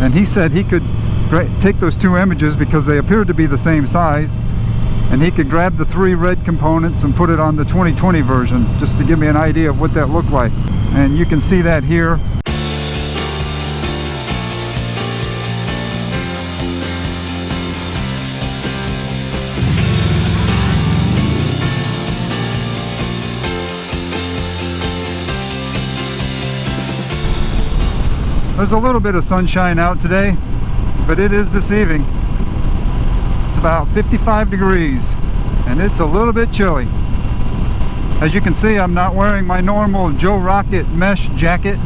and he said he could take those two images because they appeared to be the same size, and he could grab the 3 red components and put it on the 2020 version just to give me an idea of what that looked like. And you can see that here. There's a little bit of sunshine out today, but it is deceiving. It's about 55 degrees and it's a little bit chilly. As you can see, I'm not wearing my normal Joe Rocket mesh jacket.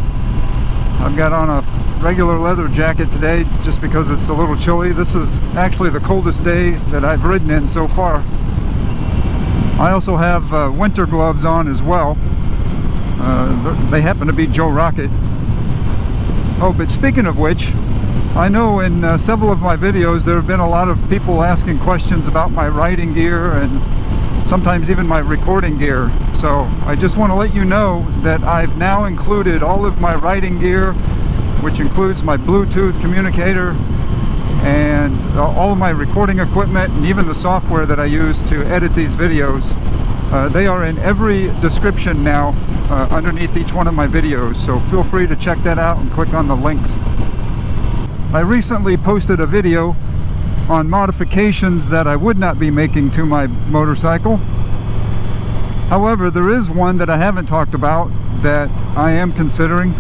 I've got on a regular leather jacket today just because it's a little chilly. This is actually the coldest day that I've ridden in so far. I also have winter gloves on as well. They happen to be Joe Rocket. Oh, but speaking of which, I know in several of my videos there have been a lot of people asking questions about my riding gear and sometimes even my recording gear. So I just want to let you know that I've now included all of my riding gear, which includes my Bluetooth communicator and all of my recording equipment and even the software that I use to edit these videos. They are in every description now underneath each one of my videos, so feel free to check that out and click on the links. I recently posted a video on modifications that I would not be making to my motorcycle. However, there is one that I haven't talked about that I am considering.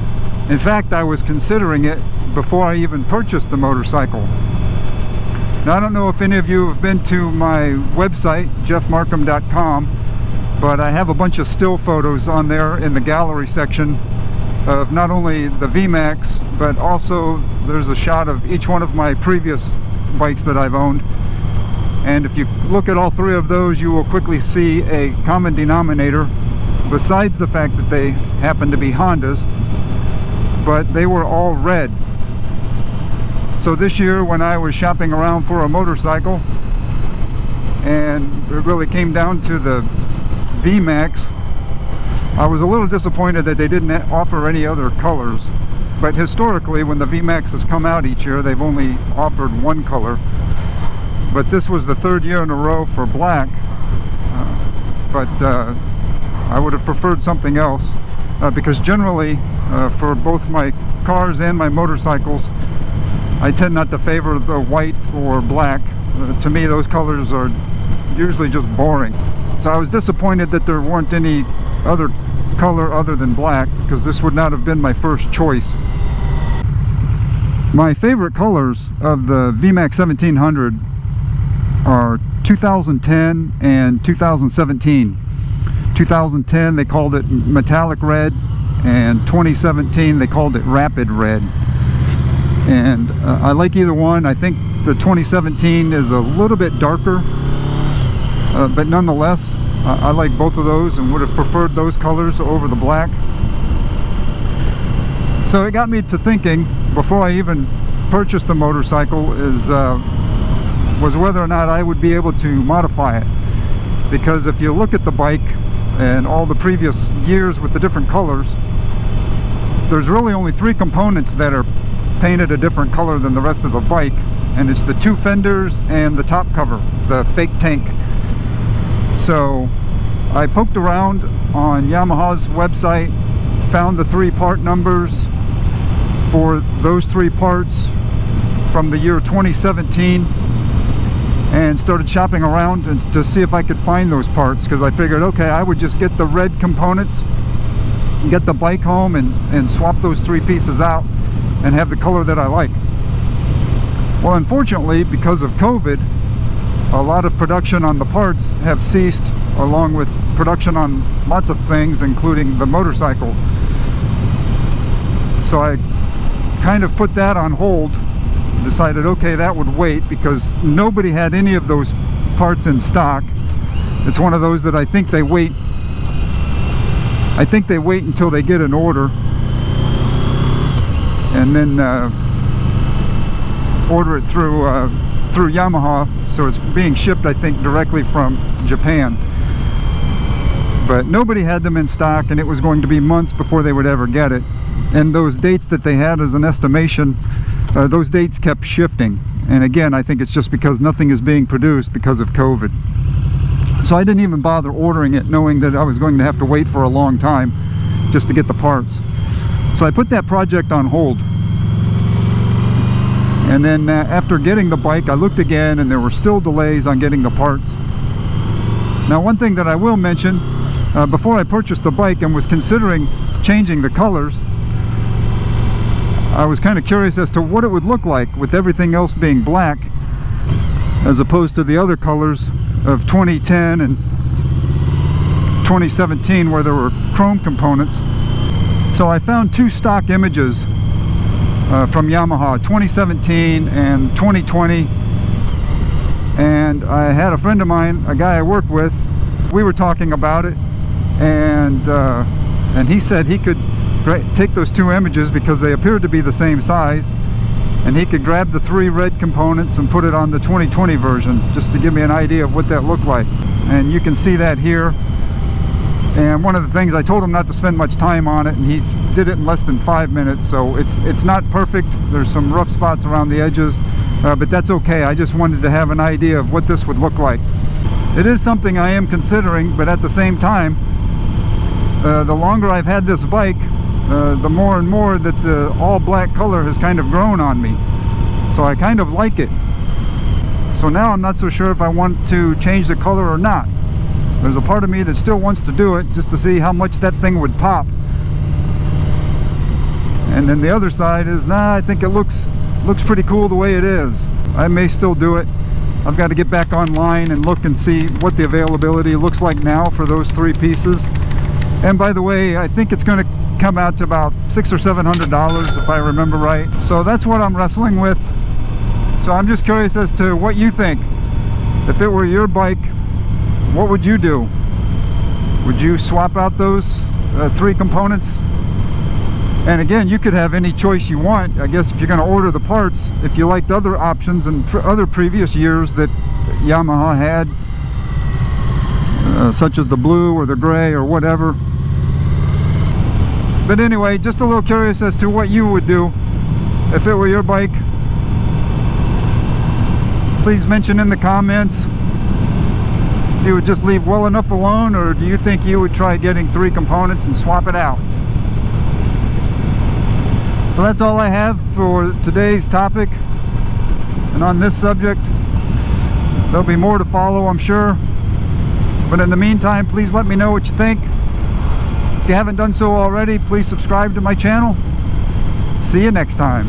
In fact, I was considering it before I even purchased the motorcycle. Now, I don't know if any of you have been to my website, jeffmarkham.com, but I have a bunch of still photos on there in the gallery section of not only the VMAX, but also there's a shot of each one of my previous bikes that I've owned. And if you look at all 3 of those, you will quickly see a common denominator, besides the fact that they happen to be Hondas, but they were all red. So this year when I was shopping around for a motorcycle and it really came down to the VMAX, I was a little disappointed that they didn't offer any other colors. But historically, when the VMAX has come out each year, they've only offered one color. But this was the 3rd year in a row for black. But I would have preferred something else because generally, for both my cars and my motorcycles, I tend not to favor the white or black. To me, those colors are usually just boring. So I was disappointed that there weren't any other color other than black, because this would not have been my first choice. My favorite colors of the VMAX 1700 are 2010 and 2017. 2010 they called it metallic red, and 2017 they called it rapid red. And I like either one. I think the 2017 is a little bit darker, but nonetheless I like both of those and would have preferred those colors over the black. So it got me to thinking, before I even purchased the motorcycle, was whether or not I would be able to modify it. Because if you look at the bike and all the previous years with the different colors, there's really only 3 components that are painted a different color than the rest of the bike, and it's the 2 fenders and the top cover, the fake tank. So I poked around on Yamaha's website, found the 3 part numbers for those 3 parts from the year 2017, and started shopping around to see if I could find those parts, because I figured, okay, I would just get the red components, get the bike home and swap those 3 pieces out and have the color that I like. Well, unfortunately, because of COVID, a lot of production on the parts have ceased, along with production on lots of things, including the motorcycle. So I kind of put that on hold, decided, okay, that would wait, because nobody had any of those parts in stock. It's one of those that I think they wait until they get an order, and then order it through Yamaha, so it's being shipped, I think, directly from Japan. But nobody had them in stock, and it was going to be months before they would ever get it. And those dates that they had as an estimation those dates kept shifting. And again, I think it's just because nothing is being produced because of COVID. So I didn't even bother ordering it, knowing that I was going to have to wait for a long time just to get the parts. So I put that project on hold. And then after getting the bike, I looked again and there were still delays on getting the parts. Now, one thing that I will mention, before I purchased the bike and was considering changing the colors, I was kind of curious as to what it would look like with everything else being black as opposed to the other colors of 2010 and 2017 where there were chrome components. So I found two stock images from Yamaha, 2017 and 2020, and I had a friend of mine, a guy I work with, we were talking about it, and he said he could take those two images because they appeared to be the same size, and he could grab the 3 red components and put it on the 2020 version just to give me an idea of what that looked like. And you can see that here. And one of the things, I told him not to spend much time on it, and he did it in less than 5 minutes. So it's not perfect. There's some rough spots around the edges, but that's okay. I just wanted to have an idea of what this would look like. It is something I am considering, but at the same time, the longer I've had this bike, the more and more that the all black color has kind of grown on me. So I kind of like it. So now I'm not so sure if I want to change the color or not. There's a part of me that still wants to do it just to see how much that thing would pop. And then the other side is, nah, I think it looks pretty cool the way it is. I may still do it. I've got to get back online and look and see what the availability looks like now for those 3 pieces. And by the way, I think it's going to come out to about $600 or $700 if I remember right. So that's what I'm wrestling with. So I'm just curious as to what you think. If it were your bike, what would you do? Would you swap out those 3 components? And again, you could have any choice you want. I guess if you're going to order the parts, if you liked other options and other previous years that Yamaha had, such as the blue or the gray or whatever. But anyway, just a little curious as to what you would do if it were your bike. Please mention in the comments if you would just leave well enough alone, or do you think you would try getting 3 components and swap it out? So that's all I have for today's topic. And on this subject, there'll be more to follow, I'm sure. But in the meantime, please let me know what you think. If you haven't done so already, please subscribe to my channel. See you next time.